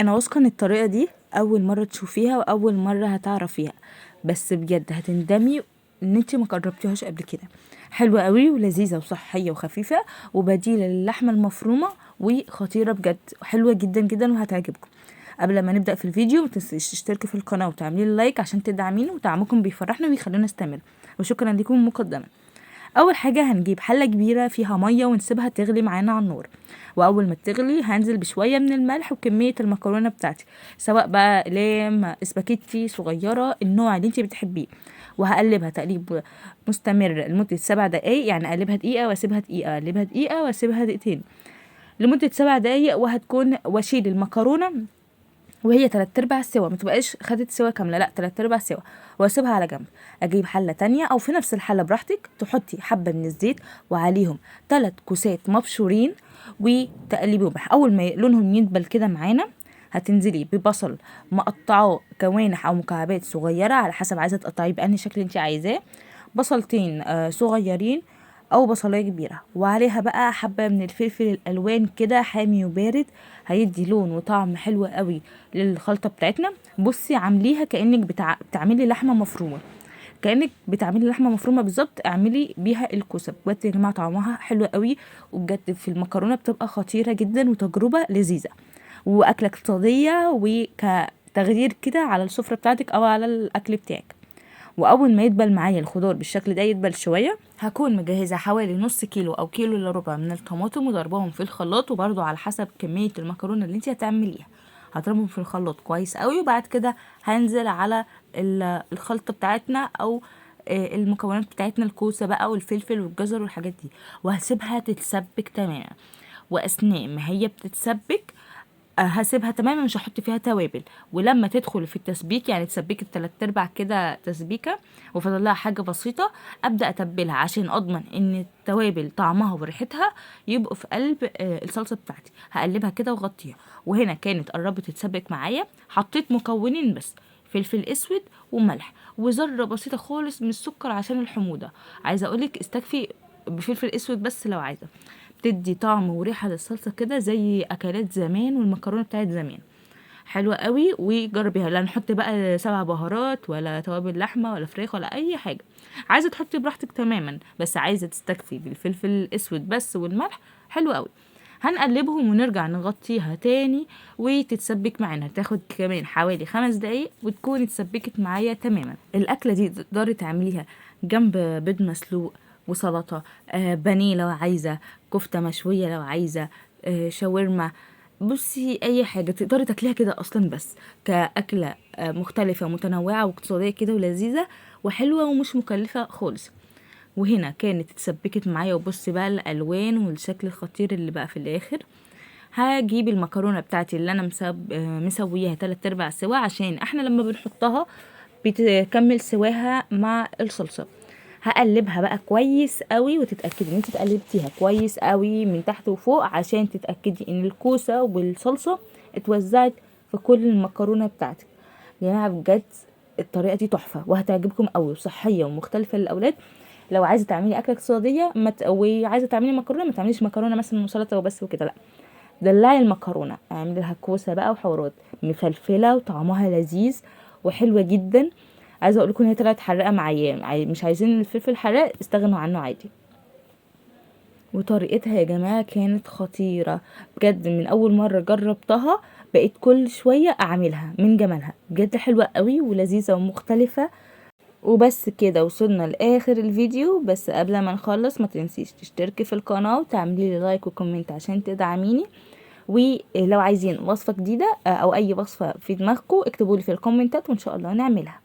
انا واثقه ان الطريقه دي اول مره تشوفيها واول مره هتعرفيها، بس بجد هتندمي ان انت ما جربتيهاش قبل كده. حلوه قوي ولذيذه وصحيه وخفيفه وبديله للحمه المفرومه وخطيره بجد، حلوه جدا جدا وهتعجبكم. قبل ما نبدا في الفيديو متنسيش تشتركي في القناه وتعملي لايك عشان تدعميني، ودعمكم بيفرحنا ويخلينا نستمر، وشكرا لكم مقدما. اول حاجه هنجيب حله كبيره فيها ميه ونسيبها تغلي معانا على النار، واول ما تغلي هنزل بشويه من الملح وكميه المكرونه بتاعتي، سواء بقى اقلام اسباجيتي صغيره النوع اللي انت بتحبيه، وهقلبها تقليب مستمر لمده 7 دقايق. يعني اقلبها دقيقه واسيبها دقيقه، اقلبها دقيقه واسيبها دقيقتين لمده 7 دقايق، وهتكون واشيل المكرونه وهي 3/4 سوا، ما تبقاش خدت سوا كامله، لا 3/4 سوا، واسيبها على جنب. اجيب حله تانية او في نفس الحله براحتك، تحطي حبه من الزيت وعليهم 3 كوسات مبشورين وتقلبيهم. اول ما لونهم يدبل كده معانا هتنزلي ببصل مقطعه كوانح او مكعبات صغيره على حسب عايزه تقطعيه بأنهي شكل انت عايزاه، بصلتين صغيرين او بصلايه كبيره، وعليها بقى حبه من الفلفل الالوان كده حامي وبارد، هيدي لون وطعم حلو قوي للخلطه بتاعتنا. بصي عامليها كانك بتعملي لحمه مفرومه، كانك بتعملي لحمه مفرومه بالظبط، اعملي بيها الكوسه. بجد يا جماعه طعمها حلو قوي، وبجد في المكرونه بتبقى خطيره جدا وتجربه لذيذه واكله اقتصاديه وكتغيير كده على السفره بتاعتك او على الاكل بتاعك. واول ما يدبل معايا الخضار بالشكل ده، يدبل شويه، هكون مجهزه حوالي نص كيلو او كيلو الا ربع من الطماطم وضربهم في الخلاط، وبرده على حسب كميه المكرونه اللي انت هتعمليها هضربهم في الخلاط كويس قوي. وبعد كده هنزل على الخلطه بتاعتنا او المكونات بتاعتنا، الكوسه بقى والفلفل والجزر والحاجات دي، وهسيبها تتسبك تماما. واثناء ما هي بتتسبك هسيبها تماما، مش هحط فيها توابل. ولما تدخل في التسبيك يعني تسبيك 3/4 كده تسبيكه وفضل لها حاجه بسيطه، ابدا اتبلها عشان اضمن ان التوابل طعمها وريحتها يبقوا في قلب الصلصه بتاعتي. هقلبها كده واغطيها. وهنا كانت قربت تتسبك معايا، حطيت مكونين بس، فلفل اسود وملح وذره بسيطه خالص من السكر عشان الحموضه. عايزه اقولك استكفي بفلفل اسود بس لو عايزه، بتدي طعم وريحه للصلصه كده زي اكلات زمان والمكرونه بتاعت زمان، حلوه قوي. وجربيها، لا نحط بقى 7 بهارات ولا توابل لحمه ولا فراخ ولا اي حاجه، عايزه تحطي براحتك تماما، بس عايزه تستكفي بالفلفل الاسود بس والملح، حلو قوي. هنقلبهم ونرجع نغطيها تاني وتتسبك معانا، تاخد كمان حوالي 5 دقايق وتكون اتسبكت معايا تماما. الاكله دي تقدري تعمليها جنب بيض مسلوق وسلطه، بانيه لو عايزه، كفته مشويه لو عايزه، شاورما. بصي اي حاجه تقدري تاكليها كده اصلا، بس كاكله مختلفه متنوعه واقتصاديه كده ولذيذه وحلوه ومش مكلفه خالص. وهنا كانت اتسبكت معايا، وبصي بقى الالوان والشكل الخطير اللي بقى في الاخر. هجيب المكرونه بتاعتي اللي انا مسويها 3/4 سوا، عشان احنا لما بنحطها بتكمل سواها مع الصلصه. هقلبها بقى كويس قوي، وتتاكدي ان انت قلبتيها كويس قوي من تحت وفوق عشان تتاكدي ان الكوسه والصلصه اتوزعت في كل المكرونه بتاعتك. يا جماعه بجد الطريقه دي تحفه وهتعجبكم قوي، وصحيه ومختلفه للاولاد. لو عايزه تعملي اكله اقتصاديه وعايزه تعملي مكرونه، ما تعمليش مكرونه مثلا وسلطه وبس وكده، لا، دلعي المكرونه، اعملي لها كوسه بقى وحورات مفلفله وطعمها لذيذ وحلوه جدا. عايزه اقول لكم ان هي طلعت حراقه معايا، مش عايزين الفلفل الحراق استغنوا عنه عادي. وطريقتها يا جماعه كانت خطيره بجد، من اول مره جربتها بقيت كل شويه اعملها من جمالها، بجد حلوه قوي ولذيذه ومختلفه. وبس كده وصلنا لاخر الفيديو، بس قبل ما نخلص ما تنسيش تشتركي في القناه وتعملي لي لايك وكومنت عشان تدعميني. ولو عايزين وصفه جديده او اي وصفه في دماغكم اكتبوا لي في الكومنتات وان شاء الله نعملها.